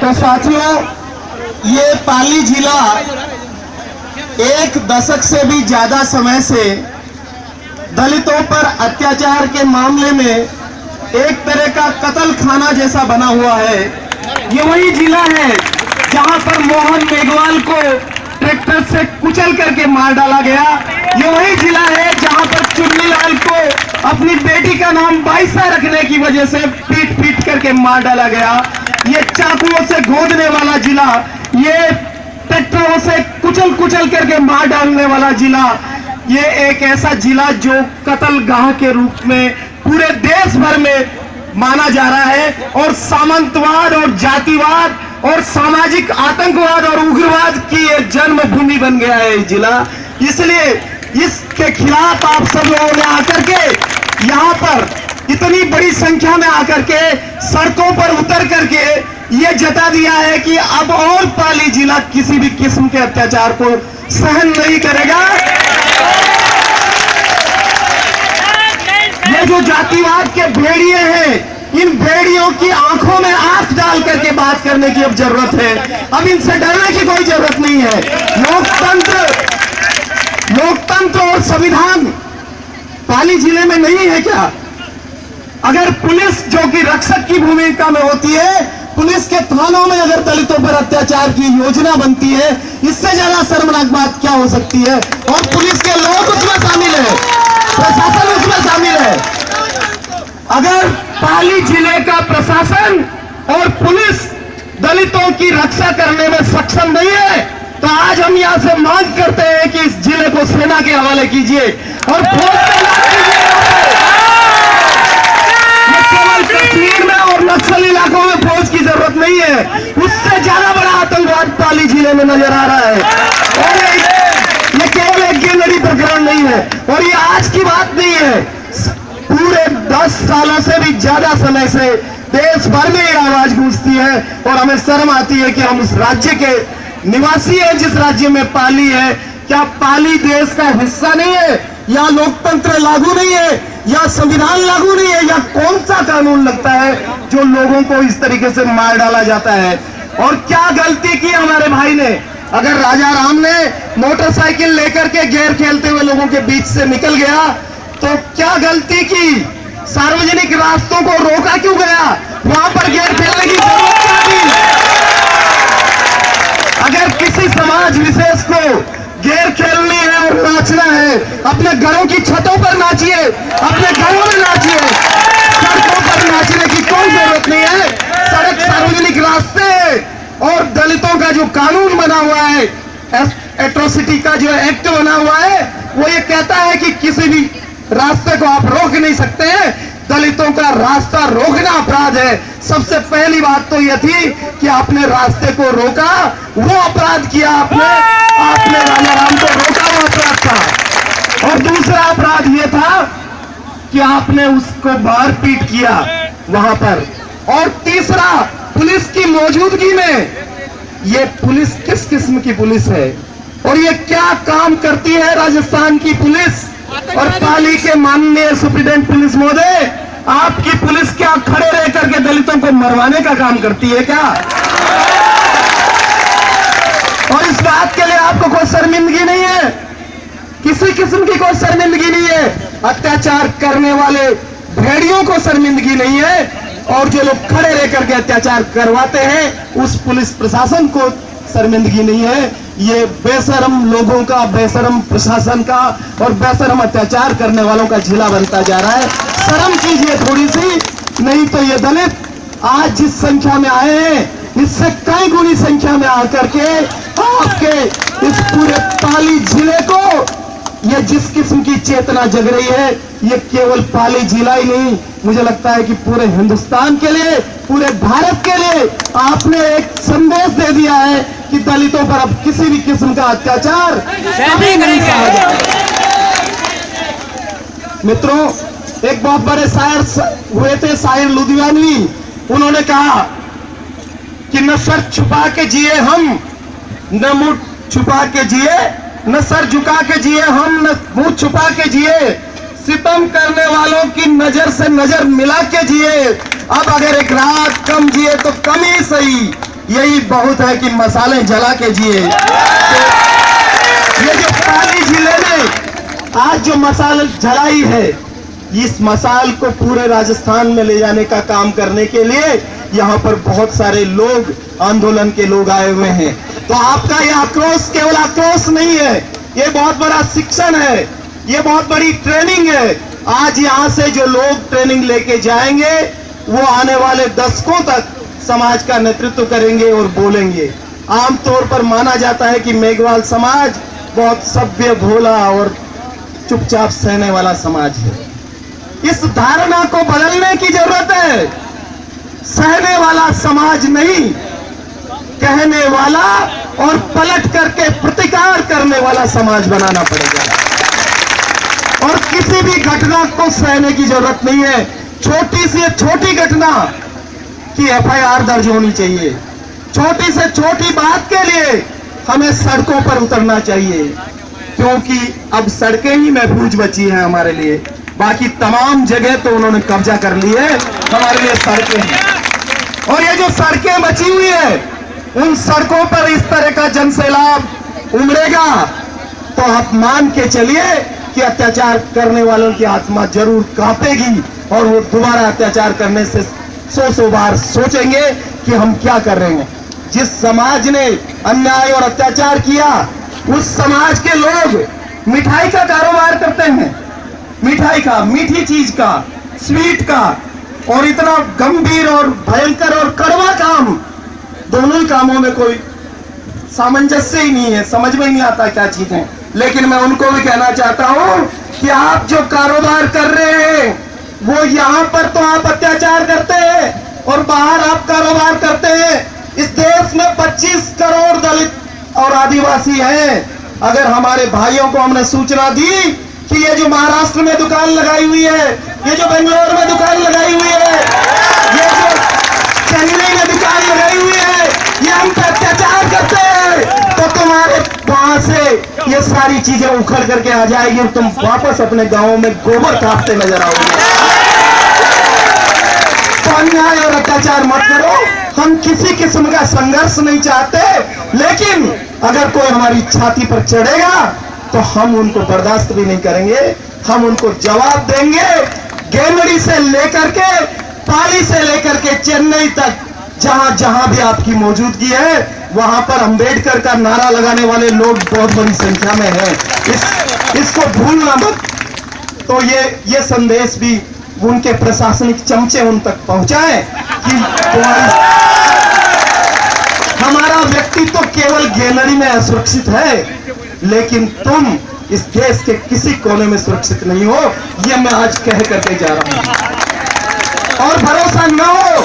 तो साथियों, ये पाली जिला एक दशक से भी ज्यादा समय से दलितों पर अत्याचार के मामले में एक तरह का कत्ल खाना जैसा बना हुआ है। ये वही जिला है जहां पर मोहन मेघवाल को ट्रैक्टर से कुचल करके मार डाला गया। ये वही जिला है जहां पर चुन्नीलाल को अपनी बेटी का नाम बाइसा रखने की वजह से पीट पीट करके मार डाला गया। ये चाकुओं से गोदने वाला जिला, ये ट्रैक्टरों से कुचल कुचल करके मार डालने वाला जिला, ये एक ऐसा जिला जो कत्लगाह के रूप में पूरे देश भर में माना जा रहा है और सामंतवाद और जातिवाद और सामाजिक आतंकवाद और उग्रवाद की ये जन्मभूमि बन गया है ये जिला। इसलिए इसके खिलाफ आप सब लोगों ने आकर के यहाँ पर इतनी बड़ी संख्या में आकर के सड़कों पर उतर करके ये जता दिया है कि अब और पाली जिला किसी भी किस्म के अत्याचार को सहन नहीं करेगा। ये जो जातिवाद के भेड़िए हैं, इन भेड़ियों की आंखों में आंख डाल करके बात करने की अब जरूरत है। अब इनसे डरने की कोई जरूरत नहीं है। लोकतंत्र और संविधान पाली जिले में नहीं है क्या? अगर पुलिस जो कि रक्षक की भूमिका में होती है, पुलिस के थानों में अगर दलितों पर अत्याचार की योजना बनती है, इससे ज्यादा शर्मनाक बात क्या हो सकती है? और पुलिस के लोग उसमें शामिल है, प्रशासन उसमें शामिल है। अगर पाली जिले का प्रशासन और पुलिस दलितों की रक्षा करने में सक्षम नहीं है, तो आज हम यहां से मांग करते हैं कि इस जिले को सेना के हवाले कीजिए और फौज तैनात कीजिए। ये केवल कश्मीर में और नक्सल इलाकों में फौज की जरूरत नहीं है, उससे ज्यादा बड़ा आतंकवाद पाली जिले में नजर आ रहा है। और ये केवल एक गेंदड़ी प्रकरण नहीं है और ये आज की बात नहीं है। पूरे 10 सालों से भी ज्यादा समय से देश भर में ये आवाज गूंजती है और हमें शर्म आती है कि हम उस राज्य के निवासी हैं जिस राज्य में पाली है। क्या पाली देश का हिस्सा नहीं है? या लोकतंत्र लागू नहीं है? या संविधान लागू नहीं है? या कौन सा कानून लगता है जो लोगों को इस तरीके से मार डाला जाता है? और क्या गलती की हमारे भाई ने? अगर राजा राम ने मोटरसाइकिल लेकर के गेर खेलते हुए लोगों के बीच से निकल गया तो क्या गलती की? सार्वजनिक रास्तों को रोका क्यों गया? वहां पर गेर खेलने की जरूरत क्या थी? अगर किसी समाज विशेष को गेर खेलनी है और नाचना है, अपने घरों की छतों पर नाचिए, अपने घरों में नाचिए, सड़कों पर नाचने की कोई जरूरत नहीं है। सड़क सार्वजनिक रास्ते है और दलितों का जो कानून बना हुआ है, एट्रोसिटी का जो एक्ट बना हुआ है, वो ये कहता है कि किसी भी रास्ते को आप रोक नहीं सकते हैं। दलितों का रास्ता रोकना अपराध है। सबसे पहली बात तो यह थी कि आपने रास्ते को रोका, वो अपराध किया आपने राजा राम को रोका, वो अपराध था। और दूसरा अपराध यह था कि आपने उसको मारपीट किया वहां पर। और तीसरा, पुलिस की मौजूदगी में, ये पुलिस किस किस्म की पुलिस है और ये क्या काम करती है राजस्थान की पुलिस? और पाली के माननीय सुप्रीडेंट पुलिस महोदय, आपकी पुलिस क्या खड़े रह करके दलितों को मरवाने का काम करती है क्या? और इस बात के लिए आपको कोई शर्मिंदगी नहीं है? किसी किस्म की कोई शर्मिंदगी नहीं है। अत्याचार करने वाले भेड़ियों को शर्मिंदगी नहीं है और जो लोग खड़े रह करके अत्याचार करवाते हैं उस पुलिस प्रशासन को शर्मिंदगी नहीं है। ये बेशरम लोगों का, बेशरम प्रशासन का और बेशरम अत्याचार करने वालों का जिला बनता जा रहा है। शर्म कीजिए थोड़ी सी, नहीं तो ये दलित आज जिस संख्या में आए हैं इससे कई गुनी संख्या में आकर के आपके इस पूरे पाली जिले को, ये जिस किस्म की चेतना जग रही है, ये केवल पाली जिला ही नहीं, मुझे लगता है कि पूरे हिंदुस्तान के लिए, पूरे भारत के लिए आपने एक संदेश दे दिया है कि दलितों पर अब किसी भी किस्म का अत्याचार कभी नहीं सहा जाएगा। मित्रों, एक बहुत बड़े शायर हुए थे, शायर लुधियानवी। उन्होंने कहा कि न सर छुपा के जिए हम, न मुंह छुपा के जिए, न सर झुका के जिए हम, न मुंह छुपा के जिए, सितम करने वालों की नजर से नजर मिला के जिए। अब अगर एक रात कम जिए तो कम ही सही, यही बहुत है कि मसाले जला के जिए। ये जो पाली जिले में आज जो मसाल जलाई है, इस मसाल को पूरे राजस्थान में ले जाने का काम करने के लिए यहाँ पर बहुत सारे लोग, आंदोलन के लोग आए हुए हैं। तो आपका यह आक्रोश केवल आक्रोश नहीं है, ये बहुत बड़ा शिक्षण है, ये बहुत बड़ी ट्रेनिंग है। आज यहाँ से जो लोग ट्रेनिंग लेके जाएंगे वो आने वाले दशकों तक समाज का नेतृत्व करेंगे और बोलेंगे। आमतौर पर माना जाता है कि मेघवाल समाज बहुत सभ्य, भोला और चुपचाप सहने वाला समाज है। इस धारणा को बदलने की जरूरत है। सहने वाला समाज नहीं, कहने वाला और पलट करके प्रतिकार करने वाला समाज बनाना पड़ेगा। और किसी भी घटना को सहने की जरूरत नहीं है। छोटी से छोटी घटना की एफआईआर दर्ज होनी चाहिए। छोटी से छोटी बात के लिए हमें सड़कों पर उतरना चाहिए, क्योंकि अब सड़कें ही महफूज बची हैं हमारे लिए। बाकी तमाम जगह तो उन्होंने कब्जा कर ली है, हमारे लिए सड़कें हैं। और ये जो सड़कें बची हुई है, उन सड़कों पर इस तरह का जनसैलाब उमड़ेगा तो आप मान के चलिए कि अत्याचार करने वालों की आत्मा जरूर कांपेगी और वो दोबारा अत्याचार करने से 100 बार सोचेंगे कि हम क्या कर रहे हैं। जिस समाज ने अन्याय और अत्याचार किया, उस समाज के लोग मिठाई का कारोबार करते हैं, मिठाई का, मीठी चीज का, स्वीट का, और इतना गंभीर और भयंकर और कड़वा काम, दोनों ही कामों में कोई सामंजस्य ही नहीं है, समझ में नहीं आता क्या चीजें। लेकिन मैं उनको भी कहना चाहता हूं कि आप जो कारोबार कर रहे हैं वो यहाँ पर तो आप अत्याचार करते हैं और बाहर आप कारोबार करते हैं। इस देश में 25 करोड़ दलित और आदिवासी हैं। अगर हमारे भाइयों को हमने सूचना दी कि ये जो महाराष्ट्र में दुकान लगाई हुई है, ये जो बेंगलोर में दुकान लगाई हुई है, ये जो चेन्नई में दुकान लगाई हुई है, ये हम पे अत्याचार करते हैं, तो तुम्हारे वहां से ये सारी चीजें उखड़ करके आ जाएगी और तुम वापस अपने गांवों में गोबर काटते नजर आओगे। तो अन्याय और अत्याचार मत करो। हम किसी किस्म का संघर्ष नहीं चाहते, लेकिन अगर कोई हमारी छाती पर चढ़ेगा तो हम उनको बर्दाश्त भी नहीं करेंगे, हम उनको जवाब देंगे। गेमड़ी से लेकर के, पाली से लेकर के चेन्नई तक, जहां जहां भी आपकी मौजूदगी है, वहां पर अंबेडकर का नारा लगाने वाले लोग बहुत बड़ी संख्या में हैं। इसको भूलना मत। तो ये संदेश भी उनके प्रशासनिक चमचे उन तक पहुंचाएं कि हमारा व्यक्तित्व केवल गैलरी में असुरक्षित है, लेकिन तुम इस देश के किसी कोने में सुरक्षित नहीं हो। ये मैं आज कह करके जा रहा हूं। और भरोसा न हो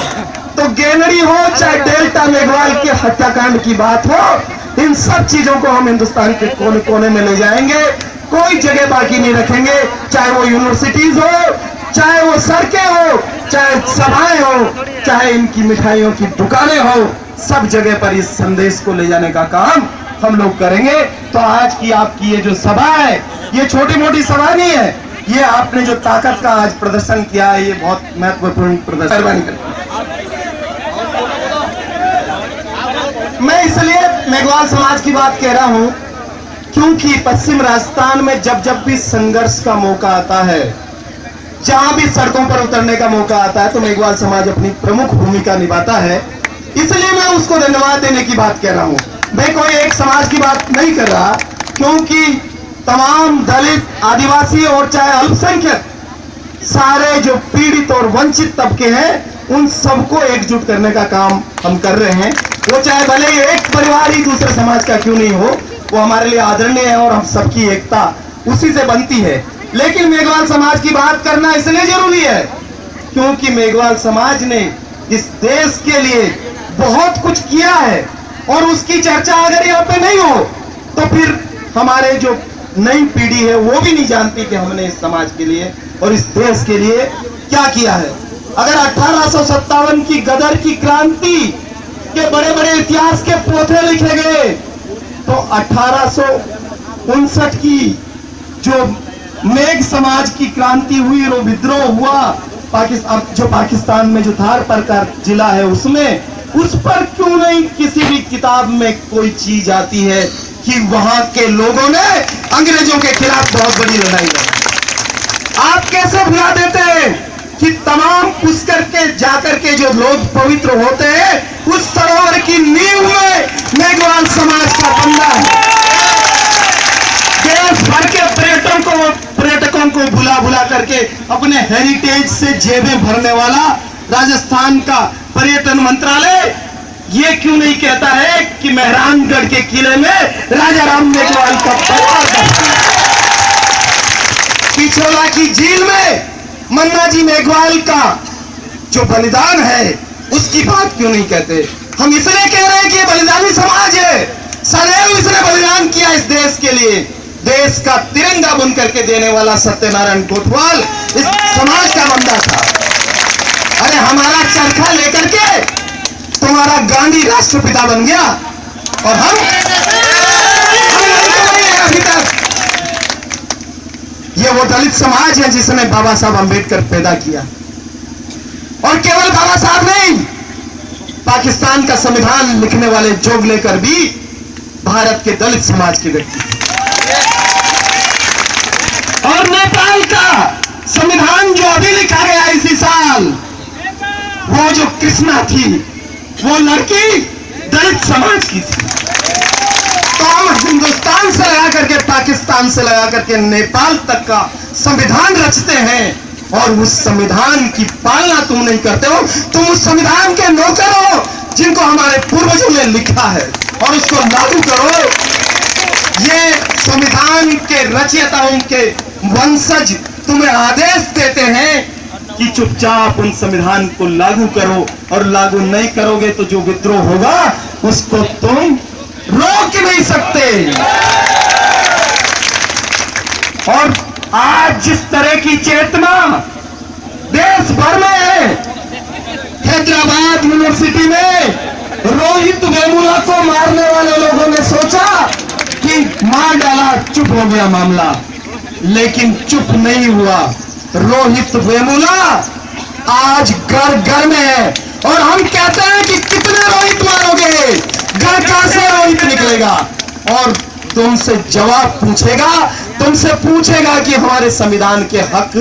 तो गैलरी हो चाहे डेल्टा मेघवाल के हत्याकांड की बात हो, इन सब चीजों को हम हिंदुस्तान के कोने कोने में ले जाएंगे। कोई जगह बाकी नहीं रखेंगे, चाहे वो यूनिवर्सिटीज हो, चाहे वो सड़कें हो, चाहे सभाएं हो, चाहे इनकी मिठाइयों की दुकानें हो, सब जगह पर इस संदेश को ले जाने का काम हम लोग करेंगे। तो आज की आपकी ये जो सभा है, ये छोटी मोटी सभा नहीं है, ये आपने जो ताकत का आज प्रदर्शन किया है, ये बहुत महत्वपूर्ण प्रदर्शन। मेहरबानी करके मैं इसलिए मेघवाल समाज की बात कह रहा हूं, क्योंकि पश्चिम राजस्थान में जब जब भी संघर्ष का मौका आता है, जहां भी सड़कों पर उतरने का मौका आता है, तो मेघवाल समाज अपनी प्रमुख भूमिका निभाता है। इसलिए मैं उसको धन्यवाद देने की बात कर रहा हूं। मैं कोई एक समाज की बात नहीं कर रहा, क्योंकि तमाम दलित, आदिवासी और चाहे अल्पसंख्यक, सारे जो पीड़ित और वंचित तबके हैं, उन सबको एकजुट करने का काम हम कर रहे हैं। वो चाहे भले ही एक परिवार ही दूसरे समाज का क्यों नहीं हो, वो हमारे लिए आदरणीय है और हम सबकी एकता उसी से बनती है। लेकिन मेघवाल समाज की बात करना इसलिए जरूरी है क्योंकि मेघवाल समाज ने इस देश के लिए बहुत कुछ किया है, और उसकी चर्चा अगर यहाँ पे नहीं हो तो फिर हमारे जो नई पीढ़ी है वो भी नहीं जानती कि हमने इस समाज के लिए और इस देश के लिए क्या किया है। अगर 1857 की गदर की क्रांति के बड़े बड़े इतिहास के पोथे लिखे गए, तो 1859 की जो मेघ समाज की क्रांति हुई, वो विद्रोह हुआ जो पाकिस्तान में जो धारपर का जिला है उसमें, उस पर क्यों नहीं कहीं किसी भी किताब में कोई चीज आती है कि वहां के लोगों ने अंग्रेजों के खिलाफ बहुत बड़ी लड़ाई लड़ी। आप कैसे भुला देते हैं कि तमाम पुष्कर के जाकर के जो लोग पवित्र होते हैं उस सरोवर की नींव में मेघवाल समाज का बंदा है। देश भर के पर्यटकों को बुला करके अपने हेरिटेज से जेबें भरने वाला राजस्थान का पर्यटन मंत्रालय ये क्यों नहीं कहता है कि मेहरानगढ़ के किले में राजा राम मेघवाल का परिवार, पिछोला की झील में मन्ना जी मेघवाल का जो बलिदान है उसकी बात क्यों नहीं कहते? हम इसलिए कह रहे हैं कि ये बलिदानी समाज है, सदैव इसने बलिदान किया इस देश के लिए। देश का तिरंगा बुन करके देने वाला सत्यनारायण कोतवाल इस समाज का बंदा था। अरे हमारा चरखा लेकर के तुम्हारा गांधी राष्ट्रपिता बन गया और हम अभी तक। ये वो दलित समाज है जिसने बाबा साहब अंबेडकर पैदा किया, और केवल बाबा साहब नहीं, पाकिस्तान का संविधान लिखने वाले जोग लेकर भी भारत के दलित समाज के व्यक्ति, और नेपाल का संविधान जो अभी लिखा गया इसी साल, वो जो कृष्णा थी वो लड़की दलित समाज की थी। तो हम हिंदुस्तान से लगा करके पाकिस्तान से लगा करके नेपाल तक का संविधान रचते हैं और उस संविधान की पालना तुम नहीं करते हो। तुम उस संविधान के नौकर हो जिनको हमारे पूर्वजों ने लिखा है, और उसको लागू करो। ये संविधान के रचयिताओं के वंशज तुम्हें आदेश देते हैं कि चुपचाप उन संविधान को लागू करो, और लागू नहीं करोगे तो जो विद्रोह होगा उसको तुम रोक नहीं सकते। और आज जिस तरह की चेतना देश भर में है, हैदराबाद यूनिवर्सिटी में रोहित वेमुला को मारने वाले लोगों ने सोचा कि मार डाला, चुप हो गया मामला, लेकिन चुप नहीं हुआ। रोहित वेमुला आज घर घर में है, और हम कहते हैं कि कितने रोहित मारोगे, घर कहां से रोहित निकलेगा, और तुमसे जवाब पूछेगा, तुमसे पूछेगा कि हमारे संविधान के हक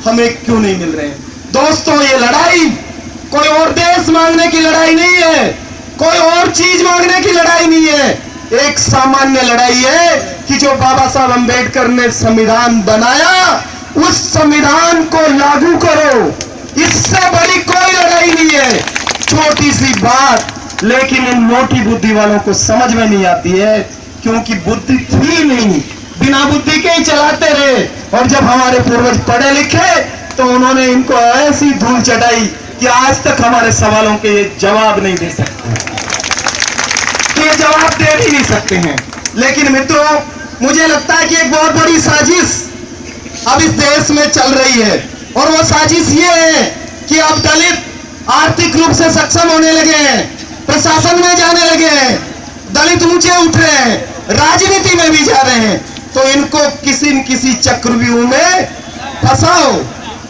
हमें क्यों नहीं मिल रहे। दोस्तों, ये लड़ाई कोई और देश मांगने की लड़ाई नहीं है, कोई और चीज मांगने की लड़ाई नहीं है। एक सामान्य लड़ाई है कि जो बाबा साहब अंबेडकर ने संविधान बनाया उस संविधान को लागू करो। इससे बड़ी कोई लड़ाई नहीं है। छोटी सी बात, लेकिन इन मोटी बुद्धि वालों को समझ में नहीं आती है, क्योंकि बुद्धि थी नहीं, बिना बुद्धि के ही चलाते रहे। और जब हमारे पूर्वज पढ़े लिखे तो उन्होंने इनको ऐसी धूल चटाई कि आज तक हमारे सवालों के ये जवाब नहीं दे सकते, तो ये जवाब दे भी नहीं सकते हैं। लेकिन मित्रों, मुझे लगता है कि एक बहुत बड़ी साजिश अब इस देश में चल रही है, और वो साजिश ये है कि अब दलित आर्थिक रूप से सक्षम होने लगे हैं, प्रशासन में जाने लगे हैं, दलित ऊंचे उठ रहे हैं, राजनीति में भी जा रहे हैं। तो इनको किसी न किसी चक्रव्यूह में फंसाओ,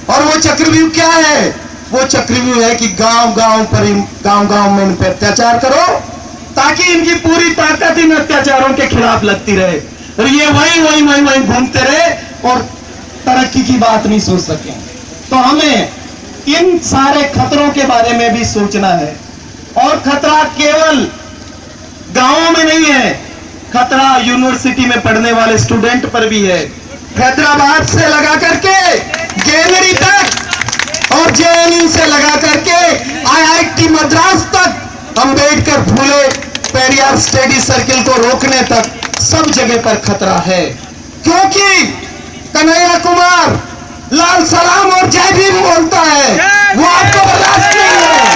और वो चक्रव्यूह क्या है? वो चक्रव्यूह है कि गांव गांव में इन पर अत्याचार करो, ताकि इनकी पूरी ताकत इन अत्याचारों के खिलाफ लगती रहे, और ये वही घूमते रहे और तरक्की की बात नहीं सोच सके। तो हमें इन सारे खतरों के बारे में भी सोचना है, और खतरा केवल गांवों में नहीं है, खतरा यूनिवर्सिटी में पढ़ने वाले स्टूडेंट पर भी है। हैदराबाद से लगा करके गेलरी तक, और जेएनयू से लगा करके आईआईटी मद्रास तक, अंबेडकर फूले पेरियार स्टडी सर्किल को रोकने तक सब जगह पर खतरा है। क्योंकि कन्हैया कुमार लाल सलाम और जय भीम बोलता है, वो आपको बर्दाश्त नहीं है।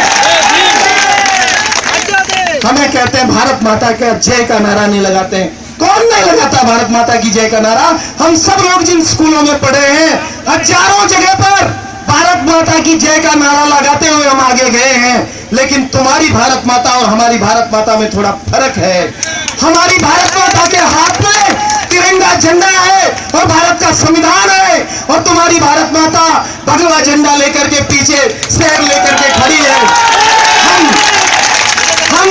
हमें कहते हैं भारत माता का जय का नारा नहीं लगाते हैं। कौन नहीं लगाता भारत माता की जय का नारा? हम सब लोग जिन स्कूलों में पढ़े हैं, हजारों जगह पर भारत माता की जय का नारा लगाते हुए हम आगे गए हैं। लेकिन तुम्हारी भारत माता और हमारी भारत माता में थोड़ा फर्क है। हमारी भारत माता के हाथ में तिरंगा झंडा है और भारत का संविधान है, और तुम्हारी भारत माता भगवा झंडा लेकर के पीछे शेर लेकर के खड़ी है। हम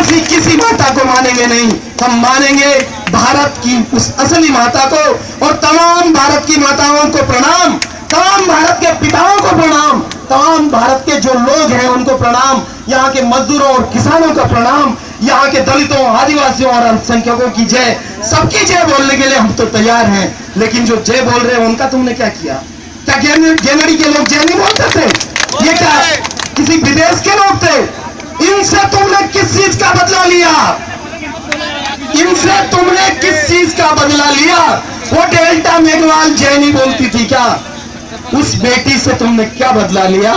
आदिवासी किसी माता को मानेंगे नहीं, हम मानेंगे भारत की उस असली माता को। और तमाम भारत की माताओं को प्रणाम, तमाम भारत के पिताओं को प्रणाम, तमाम भारत के जो लोग हैं उनको प्रणाम, यहाँ के मजदूरों और किसानों का प्रणाम, यहाँ के दलितों, आदिवासियों और अल्पसंख्यकों की जय, सबकी जय बोलने के लिए हम तो तैयार हैं। लेकिन जो जय बोल रहे हैं उनका तुमने क्या किया? क्या गेनड़ी के लोग जय नहीं बोलते थे? ये क्या किसी विदेश के लोग थे? इनसे तुमने किस चीज का बदला लिया? इनसे तुमने किस चीज का बदला लिया? वो डेल्टा मेघवाल जय नहीं बोलती थी क्या? उस बेटी से तुमने क्या बदला लिया?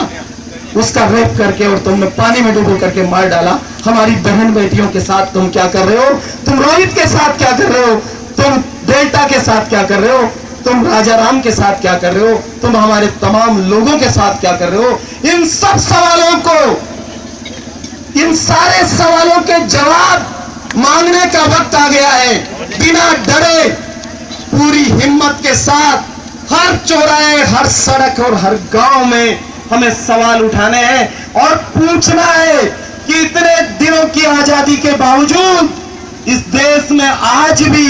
उसका रेप करके और तुमने पानी में डुबो करके मार डाला। हमारी बहन बेटियों के साथ तुम क्या कर रहे हो? तुम रोहित के साथ क्या कर रहे हो? तुम डेल्टा के साथ क्या कर रहे हो? तुम राजाराम के साथ क्या कर रहे हो? तुम हमारे तमाम लोगों के साथ क्या कर रहे हो? इन सब सवालों को, इन सारे सवालों के जवाब मांगने का वक्त आ गया है। बिना डरे, पूरी हिम्मत के साथ हर चौराहे, हर सड़क और हर गांव में हमें सवाल उठाने हैं और पूछना है कि इतने दिनों की आजादी के बावजूद इस देश में आज भी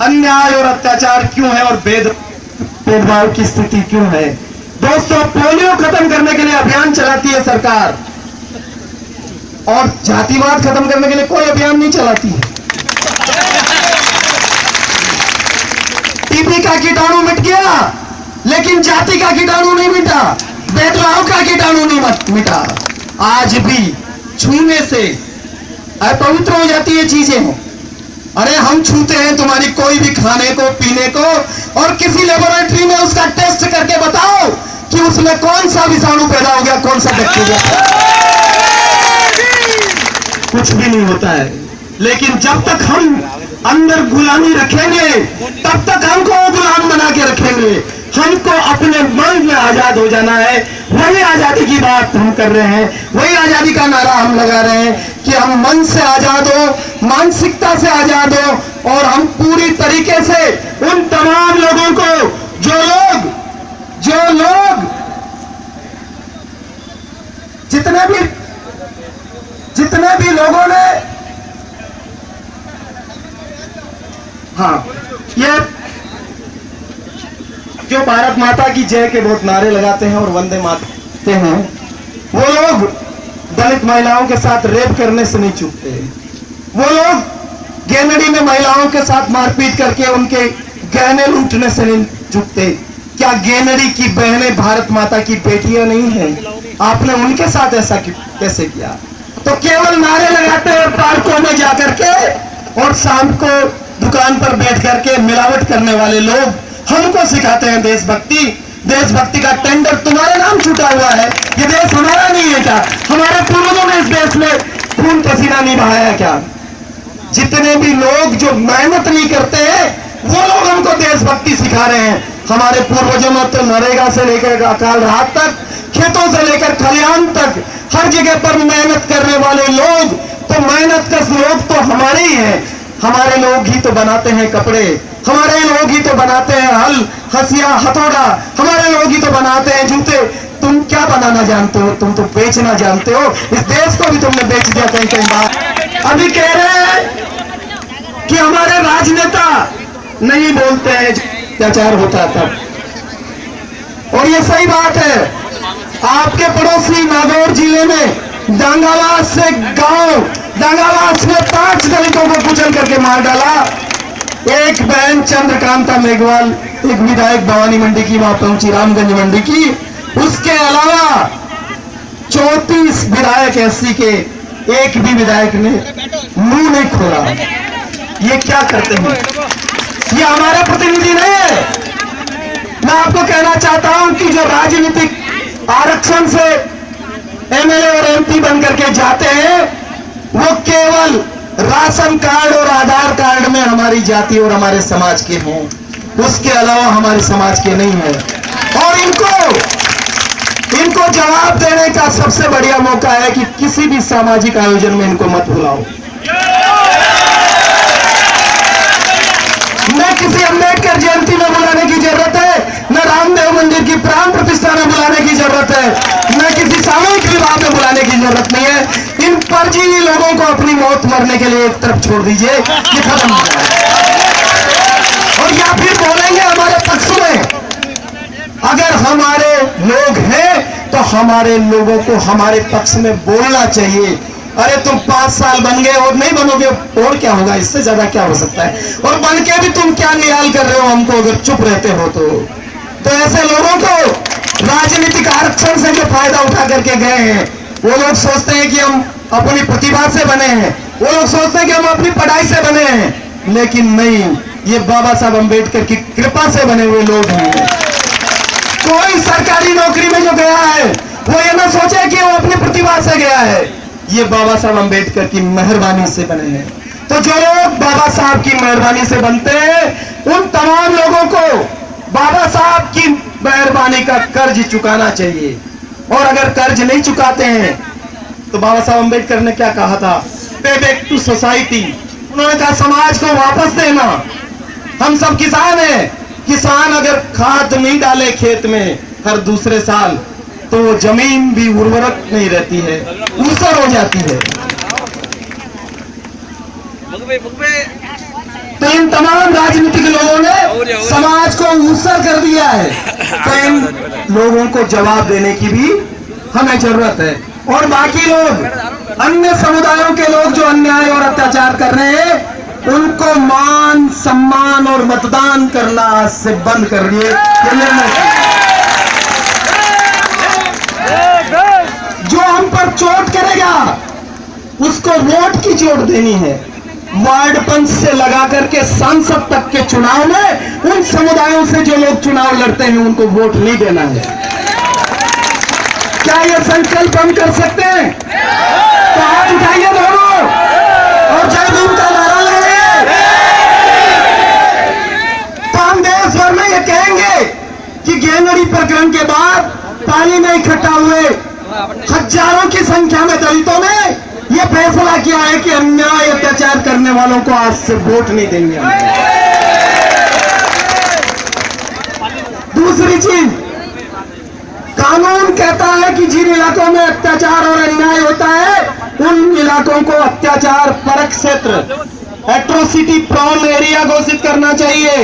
अन्याय और अत्याचार क्यों है और भेदभाव की स्थिति क्यों है? दोस्तों, पोलियो खत्म करने के लिए अभियान चलाती है सरकार और जातिवाद खत्म करने के लिए कोई अभियान नहीं चलाती है। टीबी का कीटाणु मिट गया, लेकिन जाति का कीटाणु नहीं मिटा, भेदभाव का कीटाणु नहीं मिटा। आज भी छूने से अपवित्र हो जाती है चीजें। अरे हम छूते हैं तुम्हारी कोई भी खाने को, पीने को, और किसी लेबोरेटरी में उसका टेस्ट करके बताओ कि उसमें कौन सा विषाणु पैदा हो गया, कौन सा बैक्टीरिया। कुछ भी नहीं होता है। लेकिन जब तक हम अंदर गुलामी रखेंगे तब तक हमको गुलाम बना के रखेंगे। हमको अपने मन में आजाद हो जाना है। वही आजादी की बात हम कर रहे हैं, वही आजादी का नारा हम लगा रहे हैं कि हम मन से आजाद हो, मानसिकता से आजाद हो और हम पूरी तरीके से उन तमाम लोगों को जो लोग जितने भी लोगों ने, हाँ, ये जो भारत माता की जय के बहुत नारे लगाते हैं और वंदे मातरम हैं, वो लोग दलित महिलाओं के साथ रेप करने से नहीं चूकते। वो लोग गेनड़ी में महिलाओं के साथ मारपीट करके उनके गहने लूटने से नहीं चूकते। क्या गेनड़ी की बहनें भारत माता की बेटियां नहीं हैं? आपने उनके साथ ऐसा कैसे किया? तो केवल नारे लगाते हैं पार्कों में जाकर के और शाम को दुकान पर बैठ करके मिलावट करने वाले लोग हमको सिखाते हैं देशभक्ति। देशभक्ति का टेंडर तुम्हारे नाम छूटा हुआ है। ये देश हमारा नहीं है क्या? हमारे पूर्वजों ने इस देश में खून पसीना नहीं बहाया क्या? जितने भी लोग जो मेहनत नहीं करते हैं वो लोग हमको देशभक्ति सिखा रहे हैं। हमारे पूर्वजों ने तो नरेगा से लेकर अकाल रात तक, खेतों से लेकर खलिहान तक हर जगह पर मेहनत करने वाले लोग, तो मेहनत कश लोग तो हमारे ही हैं। हमारे लोग ही तो बनाते हैं कपड़े, हमारे लोग ही तो बनाते हैं हल, हसिया, हथौड़ा, हमारे लोग ही तो बनाते हैं जूते। तुम क्या बनाना जानते हो? तुम तो बेचना जानते हो। इस देश को भी तुमने बेच दिया कहीं कहीं बार। अभी कह रहे हैं कि हमारे राजनेता नहीं बोलते हैं अत्याचार होता तब, और ये सही बात है। आपके पड़ोसी नागौर जिले में डांगावास से गांव, डांगावास में 5 दलितों को कुचल करके मार डाला। एक बहन चंद्रकांता मेघवाल, एक विधायक भवानी मंडी की, वहां पहुंची रामगंज मंडी की। उसके अलावा 34 विधायक एससी के, एक भी विधायक ने मुंह नहीं खोला। ये क्या करते हैं? ये हमारे प्रतिनिधि नहीं है। मैं आपको कहना चाहता हूं कि जो राजनीतिक आरक्षण से एमएलए और एमपी बन करके जाते हैं वो केवल राशन कार्ड और आधार कार्ड में हमारी जाति और हमारे समाज के हैं, उसके अलावा हमारे समाज के नहीं है। और इनको जवाब देने का सबसे बढ़िया मौका है कि किसी भी सामाजिक आयोजन में इनको मत बुलाओ। न किसी अम्बेडकर जयंती में बुलाने की जरूरत है, न रामदेव मंदिर की प्राण प्रतिष्ठा में बुलाने की जरूरत है, न किसी सामूहिक विवाह में बुलाने की जरूरत नहीं है। इन परजीवी लोगों को अपनी मौत मरने के लिए एक तरफ छोड़ दीजिए, ये खत्म हो जाए। और या फिर बोलेंगे हमारे पक्ष में, अगर हमारे लोग हैं तो हमारे लोगों को हमारे पक्ष में बोलना चाहिए। अरे तुम 5 साल बन गए और नहीं बनोगे, और क्या होगा, इससे ज्यादा क्या हो सकता है? और बन के भी तुम क्या निहाल कर रहे हो हमको, अगर चुप रहते हो तो ऐसे लोगों को राजनीतिक आरक्षण से जो फायदा उठा करके गए हैं, वो लोग सोचते हैं कि हम अपनी प्रतिभा से बने हैं, वो लोग सोचते हैं कि हम अपनी पढ़ाई से बने हैं, लेकिन नहीं, ये बाबा साहब अंबेडकर की कृपा से बने हुए लोग हैं। कोई सरकारी नौकरी में जो गया है वो ये ना सोचे कि वो अपनी प्रतिभा से गया है, ये बाबा साहब अंबेडकर की मेहरबानी से बने हैं। तो जो लोग बाबा साहब की मेहरबानी से बनते हैं, उन तमाम लोगों को बाबा साहब की मेहरबानी का कर्ज चुकाना चाहिए। और अगर कर्ज नहीं चुकाते हैं तो बाबा साहब अंबेडकर ने क्या कहा था? पे बैक टू सोसाइटी। उन्होंने कहा समाज को वापस देना। हम सब किसान हैं, किसान अगर खाद नहीं डाले खेत में हर दूसरे साल तो वो जमीन भी उर्वरक नहीं रहती है, ऊसर हो जाती है। तो इन तमाम राजनीतिक लोगों ने समाज को ऊसर कर दिया है, तो इन लोगों को जवाब देने की भी हमें जरूरत है। और बाकी लोग, अन्य समुदायों के लोग जो अन्याय और अत्याचार कर रहे हैं, उनको मान सम्मान और मतदान करना आज से बंद कर दिए। जो हम पर चोट करेगा उसको वोट की चोट देनी है। वार्ड पंच से लगा करके सांसद तक के चुनाव में उन समुदायों से जो लोग चुनाव लड़ते हैं उनको वोट नहीं देना है। क्या ये संकल्प हम कर सकते हैं? तो हाथ उठाइए दोनों और जय भीम का नारा लगाइए। तो हम देश भर में ये कहेंगे कि गेंगड़ी प्रकरण के बाद पानी में इकट्ठा हुए हजारों की संख्या में दलितों ने यह फैसला किया है कि अन्याय अत्याचार करने वालों को आज से वोट नहीं देंगे। दूसरी चीज, कानून कहता है कि जिन इलाकों में अत्याचार और अन्याय होता है उन इलाकों को अत्याचार परक क्षेत्र, एट्रोसिटी प्रोन एरिया घोषित करना चाहिए।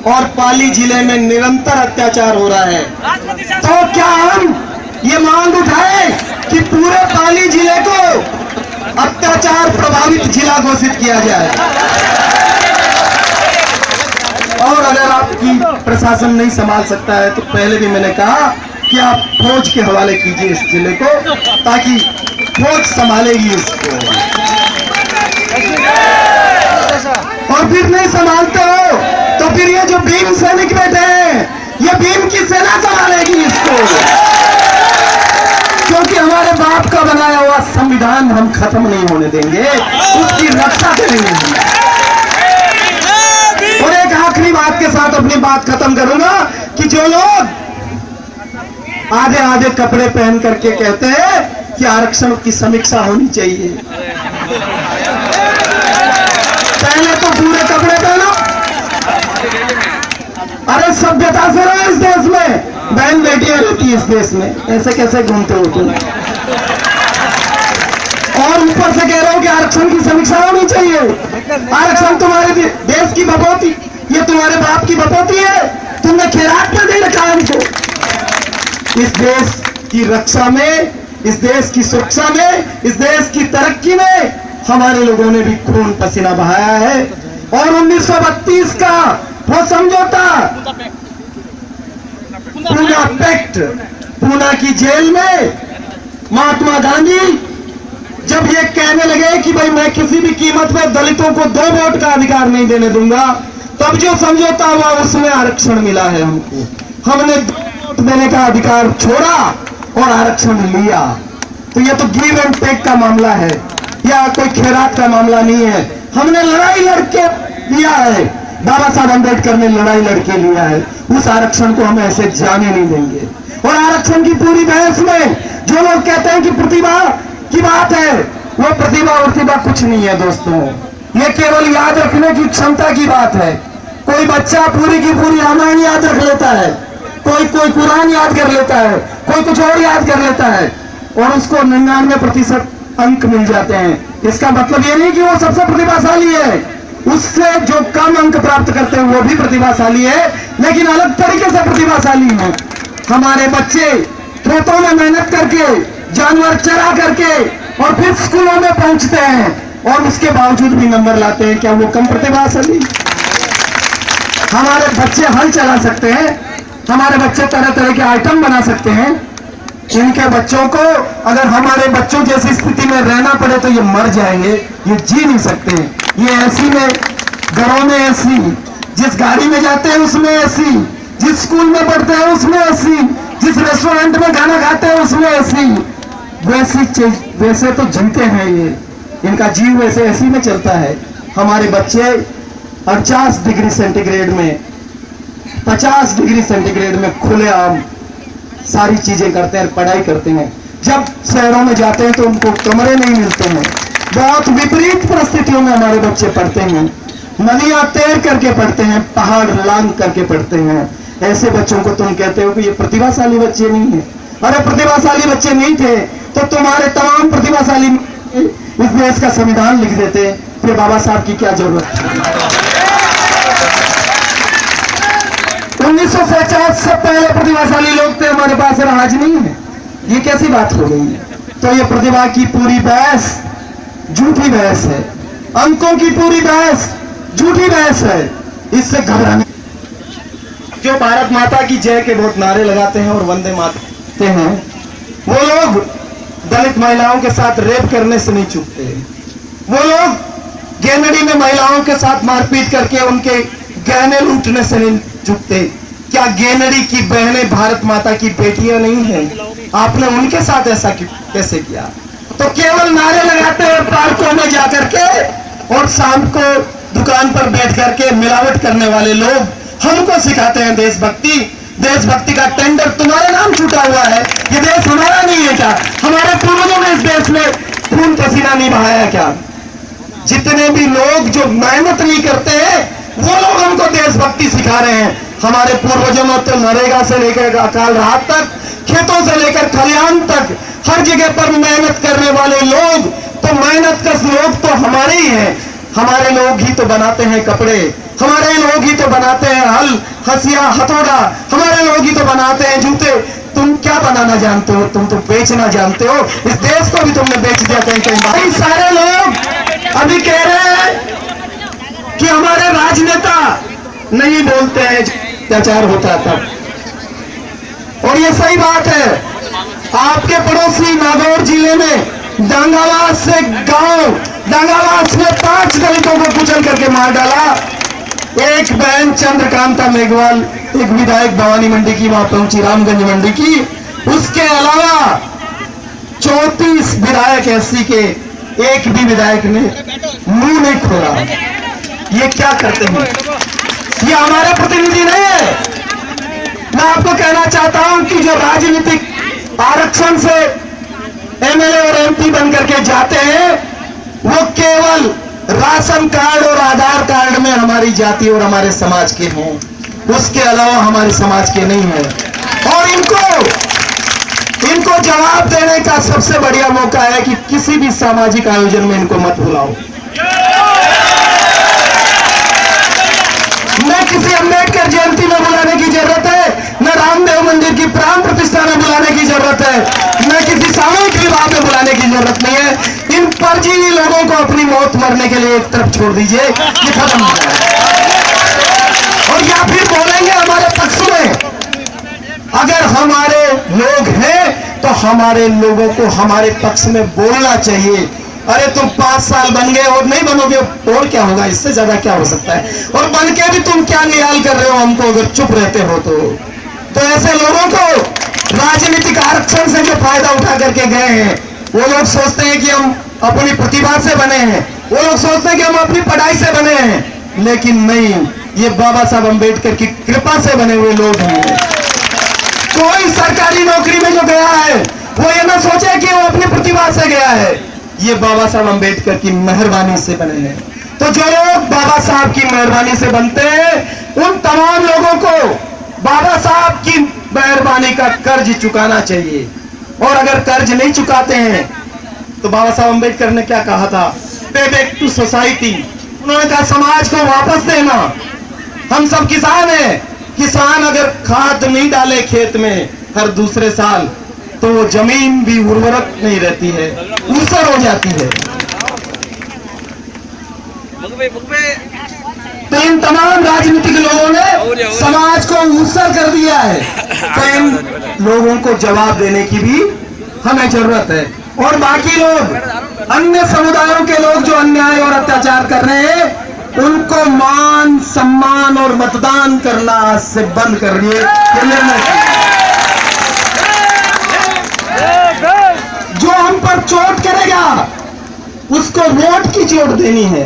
और पाली जिले में निरंतर अत्याचार हो रहा है, तो क्या हम ये मांग उठाए कि पूरे पाली जिले को अत्याचार प्रभावित जिला घोषित किया जाए? और अगर आपकी प्रशासन नहीं संभाल सकता है तो पहले भी मैंने कहा कि आप फौज के हवाले कीजिए इस जिले को, ताकि फौज संभालेगी इसको। और फिर नहीं संभालते हो तो फिर ये जो भीम सैनिक बैठे हैं, ये भीम की सेना संभालेगी इसको, क्योंकि हमारे बाप का बनाया हुआ संविधान हम खत्म नहीं होने देंगे, उसकी रक्षा करेंगे। और एक आखिरी बात के साथ अपनी बात खत्म करूंगा कि जो लोग आधे आधे कपड़े पहन करके कहते हैं कि आरक्षण की समीक्षा होनी चाहिए, पहले तो पूरे कपड़े पहनो। अरे सभ्यता से रहो इस देश में, बहन बेटियां रहती है इस देश में, ऐसे कैसे घूमते हो तुम? और ऊपर से कह रहे हो कि आरक्षण की समीक्षा होनी चाहिए। आरक्षण तुम्हारे देश की बपौती, ये तुम्हारे बाप की बपौती है, तुमने खैरात में दे रखा है हमको। इस देश की रक्षा में, इस देश की सुरक्षा में, इस देश की तरक्की में हमारे लोगों ने भी खून पसीना बहाया है। और 1932 का वो समझौता, पूना पैक्ट, पूना की जेल में महात्मा गांधी जब ये कहने लगे कि भाई मैं किसी भी कीमत पर दलितों को 2 वोट का अधिकार नहीं देने दूंगा, तब जो समझौता हुआ उसमें आरक्षण मिला है हमको। हमने वोट देने का अधिकार छोड़ा और आरक्षण लिया। तो ये तो गिव एंड टेक का मामला है, या कोई खैरात का मामला नहीं है। हमने लड़ाई लड़के लिया है, बाबा साहब अंबेडकर ने लड़ाई लड़के लिया है। उस आरक्षण को हम ऐसे जाने नहीं देंगे। और आरक्षण की पूरी बहस में जो लोग कहते हैं कि प्रतिभा की बात है, वो प्रतिभा कुछ नहीं है दोस्तों, ये केवल याद रखने की क्षमता की बात है। कोई बच्चा पूरी की पूरी रामायण याद रख लेता है, कोई कोई कुरान याद कर लेता है, कोई कुछ और याद कर लेता है और उसको 99% अंक मिल जाते हैं। इसका मतलब ये नहीं कि वो सबसे प्रतिभाशाली है, उससे जो कम अंक प्राप्त करते हैं वो भी प्रतिभाशाली है, लेकिन अलग तरीके से प्रतिभाशाली है। हमारे बच्चे खेतों में मेहनत करके, जानवर चरा करके और फिर स्कूलों में पहुंचते हैं और उसके बावजूद भी नंबर लाते हैं। क्या वो कम प्रतिभाशाली? हमारे बच्चे हल चला सकते हैं, हमारे बच्चे तरह तरह के आइटम बना सकते हैं। इनके बच्चों को अगर हमारे बच्चों जैसी स्थिति में रहना पड़े तो ये मर जाएंगे, ये जी नहीं सकते। ये एसी में, घरों में एसी, जिस गाड़ी में जाते हैं उसमें एसी, जिस स्कूल में पढ़ते हैं उसमें एसी, जिस रेस्टोरेंट में खाना खाते हैं उसमें एसी, वैसे तो जीते हैं ये, इनका जीव वैसे एसी में चलता है। हमारे बच्चे 50 डिग्री सेंटीग्रेड में, 50 डिग्री सेंटीग्रेड में खुलेआम सारी चीजें करते हैं, पढ़ाई करते हैं। जब शहरों में जाते हैं तो उनको कमरे नहीं मिलते हैं, बहुत विपरीत परिस्थितियों में हमारे बच्चे पढ़ते हैं, नदियां तैर करके पढ़ते हैं, पहाड़ लांग करके पढ़ते हैं। ऐसे बच्चों को तुम कहते हो कि ये प्रतिभाशाली बच्चे नहीं है। अरे प्रतिभाशाली बच्चे नहीं थे तो तुम्हारे तमाम प्रतिभाशाली इस देश का संविधान लिख देते, फिर बाबा साहब की क्या जरूरत थी? 1950 से पहले प्रतिभाशाली लोग थे हमारे पास, आज नहीं है। ये कैसी बात हो गई? तो ये प्रतिभा की पूरी बहस झूठी बहस है, अंकों की पूरी बहस झूठी बहस है। इससे घबराने जो भारत माता की जय के बहुत नारे लगाते हैं और वंदे मातरम हैं, वो लोग दलित महिलाओं के साथ रेप करने से नहीं चूकते। वो लोग गेनडी में महिलाओं के साथ मारपीट करके उनके गहने लूटने से नहीं चूकते। क्या गेनडी की बहनें भारत माता की बेटियां नहीं हैं? आपने उनके साथ ऐसा कैसे किया? तो केवल नारे लगाते हैं पार्कों में जाकर के और शाम को दुकान पर बैठ करके मिलावट करने वाले लोग हमको सिखाते हैं देशभक्ति। देशभक्ति का टेंडर तुम्हारे नाम छूटा हुआ है, ये देश हमारा नहीं है क्या? हमारे पूर्वजों ने इस देश में खून पसीना नहीं बहाया क्या? जितने भी लोग जो मेहनत नहीं करते हैं वो लोग हमको देशभक्ति सिखा रहे हैं। हमारे पूर्वजों ने तो नरेगा से लेकर अकाल राहत तक, खेतों से लेकर खलिहान तक हर जगह पर मेहनत करने वाले लोग, तो मेहनत कश लोग तो हमारे ही हैं। हमारे लोग ही तो बनाते हैं कपड़े, हमारे लोग ही तो बनाते हैं हल, हसिया, हथौड़ा, हमारे लोग ही तो बनाते हैं जूते। तुम क्या बनाना जानते हो? तुम तो बेचना जानते हो। इस देश को भी तुमने बेच दिया कहीं कहीं। भाई सारे लोग अभी कह रहे हैं कि हमारे राजनेता नहीं बोलते हैं, अत्याचार होता तब, और ये सही बात है। आपके पड़ोसी नागौर जिले में डांगावास से गांव, डांगावास में 5 दलितों को कुचल करके मार डाला। एक बहन चंद्रकांता मेघवाल, एक विधायक भवानी मंडी की, वहां पहुंची रामगंज मंडी की। उसके अलावा 34 विधायक एससी के, एक भी विधायक ने मुंह नहीं खोला। ये क्या करते हैं? ये हमारे प्रतिनिधि नहीं है। मैं आपको कहना चाहता हूं कि जो राजनीतिक आरक्षण से एमएलए और एमपी बनकर के जाते हैं वो केवल राशन कार्ड और आधार कार्ड में हमारी जाति और हमारे समाज के हैं, उसके अलावा हमारे समाज के नहीं है। और इनको जवाब देने का सबसे बढ़िया मौका है कि किसी भी सामाजिक आयोजन में इनको मत बुलाओ। न किसी अम्बेडकर जयंती में बुलाने की जरूरत है, न रामदेव मंदिर की प्राण प्रतिष्ठा में बुलाने की जरूरत है, न किसी सामूहिक विवाह में बुलाने की जरूरत नहीं है। इन परजीवी लोगों को अपनी मौत मरने के लिए एक तरफ छोड़ दीजिए, ये खत्म हो जाए। और या फिर बोलेंगे हमारे पक्ष में, अगर हमारे लोग हैं तो हमारे लोगों को हमारे पक्ष में बोलना चाहिए। अरे तुम 5 साल बन गए और नहीं बनोगे, और क्या होगा? इससे ज्यादा क्या हो सकता है? और बन के भी तुम क्या निहाल कर रहे हो हमको, अगर चुप रहते हो तो ऐसे लोगों को राजनीतिक आरक्षण से जो फायदा उठा करके गए हैं, वो लोग सोचते हैं कि हम अपनी प्रतिभा से बने हैं, वो लोग सोचते हैं कि हम अपनी पढ़ाई से बने हैं, लेकिन नहीं, ये बाबा साहब अम्बेडकर की कृपा से बने हुए लोग हैं। कोई सरकारी नौकरी में जो गया है वो ये ना सोचे कि वो अपनी प्रतिभा से गया है, ये बाबा साहब अम्बेडकर की मेहरबानी से बने हैं। तो जो लोग बाबा साहब की मेहरबानी से बनते हैं, उन तमाम लोगों को बाबा साहब की मेहरबानी का कर्ज चुकाना चाहिए। और अगर कर्ज नहीं चुकाते हैं तो बाबा साहब अम्बेडकर ने क्या कहा था, पे बैक टू सोसाइटी। उन्होंने कहा समाज को वापस देना। हम सब किसान हैं, किसान अगर खाद नहीं डाले खेत में हर दूसरे साल तो वो जमीन भी उर्वरक नहीं रहती है, ऊसर हो जाती है। तो इन तमाम राजनीतिक लोगों ने समाज को ऊसर कर दिया है, तो इन लोगों को जवाब देने की भी हमें जरूरत है। और बाकी लोग, अन्य समुदायों के लोग जो अन्याय और अत्याचार कर रहे हैं, उनको मान सम्मान और मतदान करना आज से बंद करिए। जो हम पर चोट करेगा उसको वोट की चोट देनी है।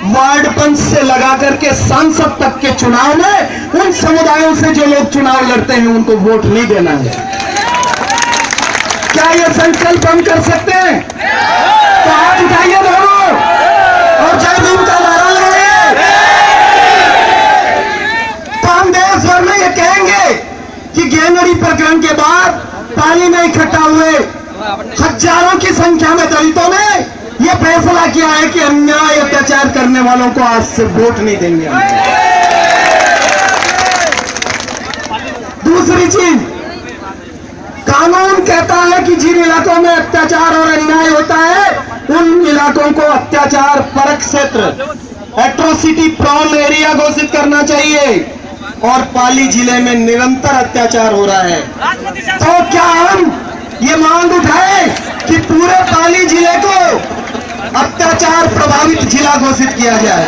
वार्ड पंच से लगा करके सांसद तक के चुनाव में उन समुदायों से जो लोग चुनाव लड़ते हैं उनको वोट नहीं देना है। क्या ये संकल्प हम कर सकते हैं? तो हाथ उठाइए दोनों और जय भीम का नारा लगाइए। तो हम देश भर में ये कहेंगे कि गैंगड़ी प्रकरण के बाद पाली में इकट्ठा हुए हजारों की संख्या में दलितों ने यह फैसला किया है कि अन्याय अत्याचार करने वालों को आज से वोट नहीं देंगे। दूसरी चीज, कानून कहता है कि जिन इलाकों में अत्याचार और अन्याय होता है उन इलाकों को अत्याचार परक क्षेत्र, एट्रोसिटी प्रोन एरिया घोषित करना चाहिए। और पाली जिले में निरंतर अत्याचार हो रहा है, तो क्या हम ये मांग उठाए कि पूरे पाली जिले को अत्याचार प्रभावित जिला घोषित किया जाए?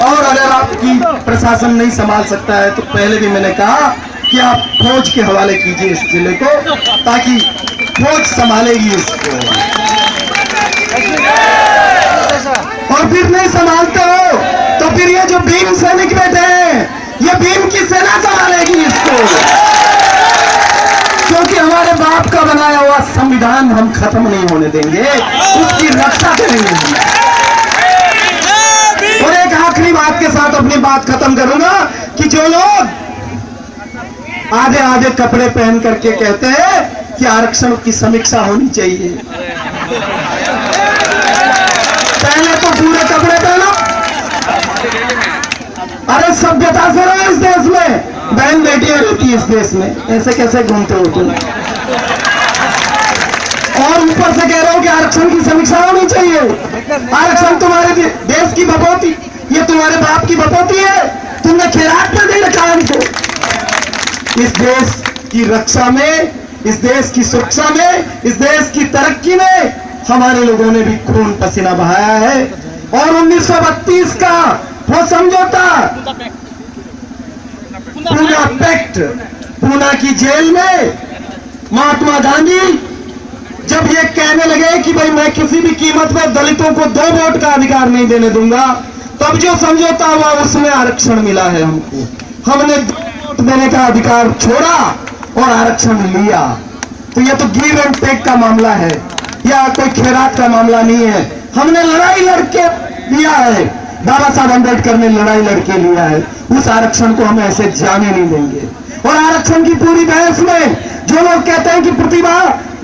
और अगर आपकी प्रशासन नहीं संभाल सकता है तो पहले भी मैंने कहा कि आप फौज के हवाले कीजिए इस जिले को, ताकि फौज संभालेगी इसको। और फिर नहीं संभालते हो तो फिर ये जो भीम सैनिक बैठे हैं, ये भीम की सेना संभालेगी इसको, क्योंकि हमारे बाप का बनाया हुआ संविधान हम खत्म नहीं होने देंगे, उसकी रक्षा करेंगे। और एक आखिरी बात के साथ अपनी बात खत्म करूंगा कि जो लोग आधे आधे कपड़े पहन करके कहते हैं कि आरक्षण की समीक्षा होनी चाहिए, पहले तो पूरे कपड़े पहनो। अरे सभ्यता से रहो इस देश में, बहन बेटियां रहती है इस देश में, ऐसे कैसे घूमते हो तुम? और ऊपर से कह रहे हो कि आरक्षण की समीक्षा होनी चाहिए। आरक्षण तुम्हारे देश की बपौती, ये तुम्हारे बाप की बपौती है, तुमने खैरात में दे रखा है हमको। इस देश की रक्षा में, इस देश की सुरक्षा में, इस देश की तरक्की में हमारे लोगों ने भी खून पसीना बहाया है। और 1932 का वो समझौता, पूना पैक्ट, पूना की जेल में महात्मा गांधी जब ये कहने लगे कि भाई मैं किसी भी कीमत पर दलितों को 2 वोट का अधिकार नहीं देने दूंगा, तब जो समझौता हुआ उसमें आरक्षण मिला है हमको। हमने 2 वोट देने का अधिकार छोड़ा और आरक्षण लिया। तो ये तो गिव एंड टेक का मामला है, या कोई खैरात का मामला नहीं है। हमने लड़ाई लड़के लिया है, बाबा साहब अम्बेडकर ने लड़ाई लड़के लिया है। उस आरक्षण को हम ऐसे जाने नहीं देंगे। और आरक्षण की पूरी बहस में जो लोग कहते हैं कि प्रतिभा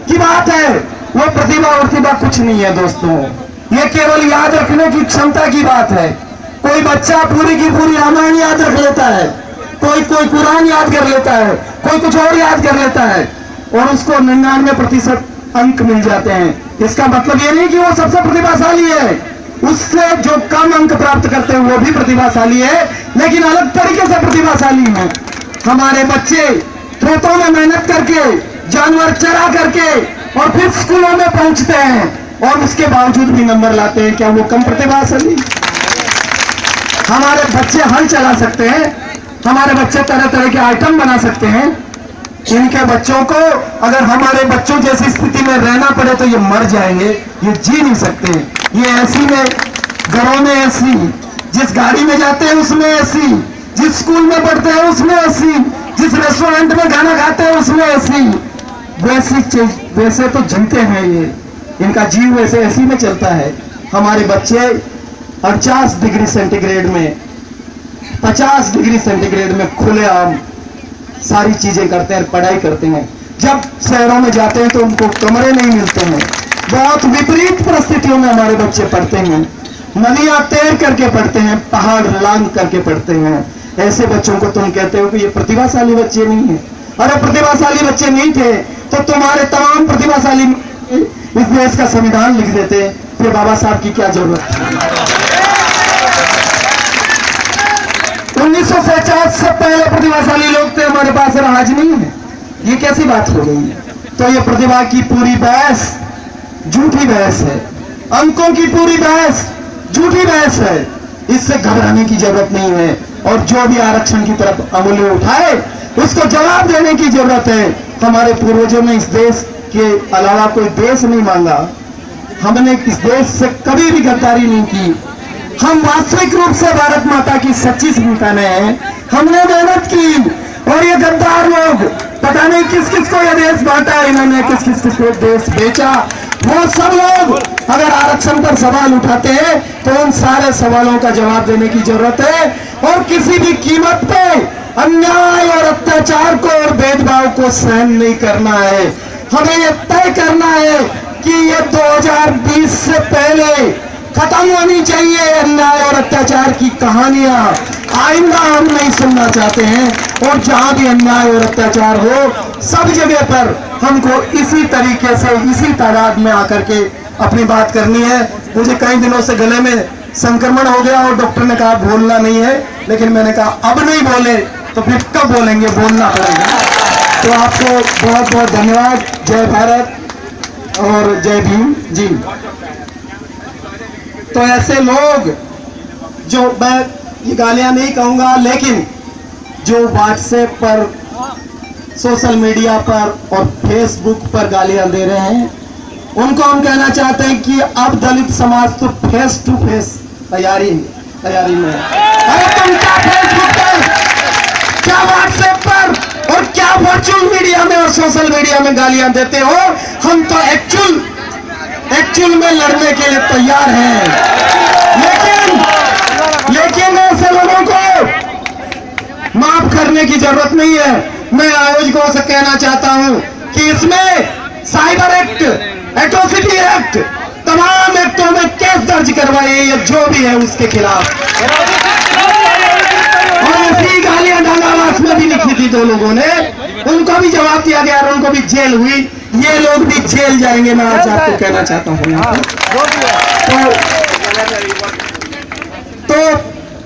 की बात है, वो प्रतिभा प्रतिभा कुछ नहीं है दोस्तों, ये केवल याद रखने की क्षमता की बात है। कोई बच्चा पूरी की पूरी रामायण याद रख लेता है, कोई कुरान याद कर लेता है, कोई कुछ और याद कर लेता है और उसको 99% अंक मिल जाते हैं। इसका मतलब ये नहीं कि वो सबसे प्रतिभाशाली है, उससे जो कम अंक प्राप्त करते हैं वो भी प्रतिभाशाली है, लेकिन अलग तरीके से प्रतिभाशाली है। हमारे बच्चे खेतों में मेहनत करके, जानवर चरा करके और फिर स्कूलों में पहुंचते हैं और उसके बावजूद भी नंबर लाते हैं। क्या वो कम प्रतिभाशाली? हमारे बच्चे हल चला सकते हैं, हमारे बच्चे तरह तरह के आइटम बना सकते हैं। इनके बच्चों को अगर हमारे बच्चों जैसी स्थिति में रहना पड़े तो ये मर जाएंगे, ये जी नहीं सकते। ये एसी में, घरों में एसी, जिस गाड़ी में जाते हैं उसमें एसी, जिस स्कूल में पढ़ते हैं उसमें एसी, जिस रेस्टोरेंट में खाना खाते हैं उसमें एसी। वैसे तो जीते हैं ये, इनका जीव वैसे एसी में चलता है। हमारे बच्चे 50 डिग्री सेंटीग्रेड में 50 डिग्री सेंटीग्रेड में खुलेआम सारी चीजें करते हैं, पढ़ाई करते हैं। जब शहरों में जाते हैं तो उनको कमरे नहीं मिलते हैं। बहुत विपरीत परिस्थितियों में हमारे बच्चे पढ़ते हैं, नदियां तैर करके पढ़ते हैं, पहाड़ लांग करके पढ़ते हैं। ऐसे बच्चों को तुम कहते हो कि ये प्रतिभाशाली बच्चे नहीं है। अरे प्रतिभाशाली बच्चे नहीं थे तो तुम्हारे तमाम प्रतिभाशाली इस देश का संविधान लिख देते, फिर बाबा साहब की क्या जरूरत थी। 1950 से पहले प्रतिभाशाली लोग थे, हमारे पास आज नहीं है। ये कैसी बात हो गई? तो ये प्रतिभा की पूरी बहस झूठी बहस है, अंकों की पूरी बहस झूठी बहस है। इससे घबराने की जरूरत नहीं है। और जो भी आरक्षण की तरफ अंगुली उठाए उसको जवाब देने की जरूरत है। हमारे पूर्वजों ने इस देश के अलावा कोई देश नहीं मांगा। हमने इस देश से कभी भी गद्दारी नहीं की। हम वास्तविक रूप से भारत माता की सच्ची संतानें हैं। हमने मेहनत की और ये गद्दार लोग पता नहीं किस किस को यह देश बांटा, इन्होंने किस किस को देश बेचा। वो सब लोग अगर आरक्षण पर सवाल उठाते हैं तो उन सारे सवालों का जवाब देने की जरूरत है। और किसी भी कीमत पे अन्याय और अत्याचार को और भेदभाव को सहन नहीं करना है। हमें यह तय करना है कि ये 2020 से पहले खत्म होनी चाहिए अन्याय और अत्याचार की कहानियां। आइंदा हम नहीं सुनना चाहते हैं। और जहां भी अन्याय और अत्याचार हो सब जगह पर हमको इसी तरीके से इसी तादाद में आकर के अपनी बात करनी है। मुझे कई दिनों से गले में संक्रमण हो गया और डॉक्टर ने कहा बोलना नहीं है, लेकिन मैंने कहा अब नहीं बोले तो फिर कब बोलेंगे, बोलना पड़ेगा। तो आपको बहुत बहुत धन्यवाद। जय भारत और जय भीम जी। तो ऐसे लोग जो, मैं ये गालियां नहीं कहूंगा, लेकिन जो व्हाट्सएप पर, सोशल मीडिया पर और फेसबुक पर गालियां दे रहे हैं, उनको हम कहना चाहते हैं कि अब दलित समाज तो फेस टू फेस तैयारी में है। अरे तुम क्या फेसबुक पर, क्या व्हाट्सएप पर और क्या वर्चुअल मीडिया में और सोशल मीडिया में गालियां देते हो? हम तो एक्चुअल में लड़ने के लिए तैयार हैं। लेकिन ऐसे लोगों को माफ करने की जरूरत नहीं है। मैं आयोजकों से कहना चाहता हूं कि इसमें साइबर एक्ट, एट्रोसिटी एक्ट, तमाम एक्टों में केस दर्ज करवाइए या जो भी है उसके खिलाफ। और ऐसी गालियां डांगावास में भी लिखी थी दो लोगों ने, उनको भी जवाब दिया गया और उनको भी जेल हुई। ये लोग भी जेल जाएंगे, मैं आज आपको कहना चाहता हूं। तो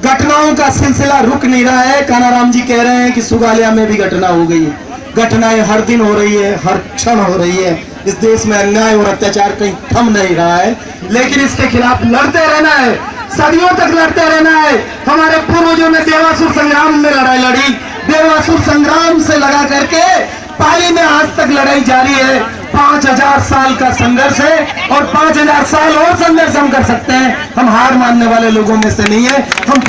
घटनाओं का सिलसिला रुक नहीं रहा है। कानाराम जी कह रहे हैं कि सुगालिया में भी घटना हो गई है। घटनाएं हर दिन हो रही है, हर क्षण हो रही है। इस देश में अन्याय और अत्याचार कहीं थम नहीं रहा है, लेकिन इसके खिलाफ लड़ते रहना है, सदियों तक लड़ते रहना है। हमारे पूर्वजों ने देवासुर संग्राम में लड़ाई लड़ी, देवासुर संग्राम से लगा करके पाली में आज तक लड़ाई जारी है। 5000 साल का संघर्ष है और 5000 साल और संघर्ष हम कर सकते हैं। हम हार मानने वाले लोगों में से नहीं है। हम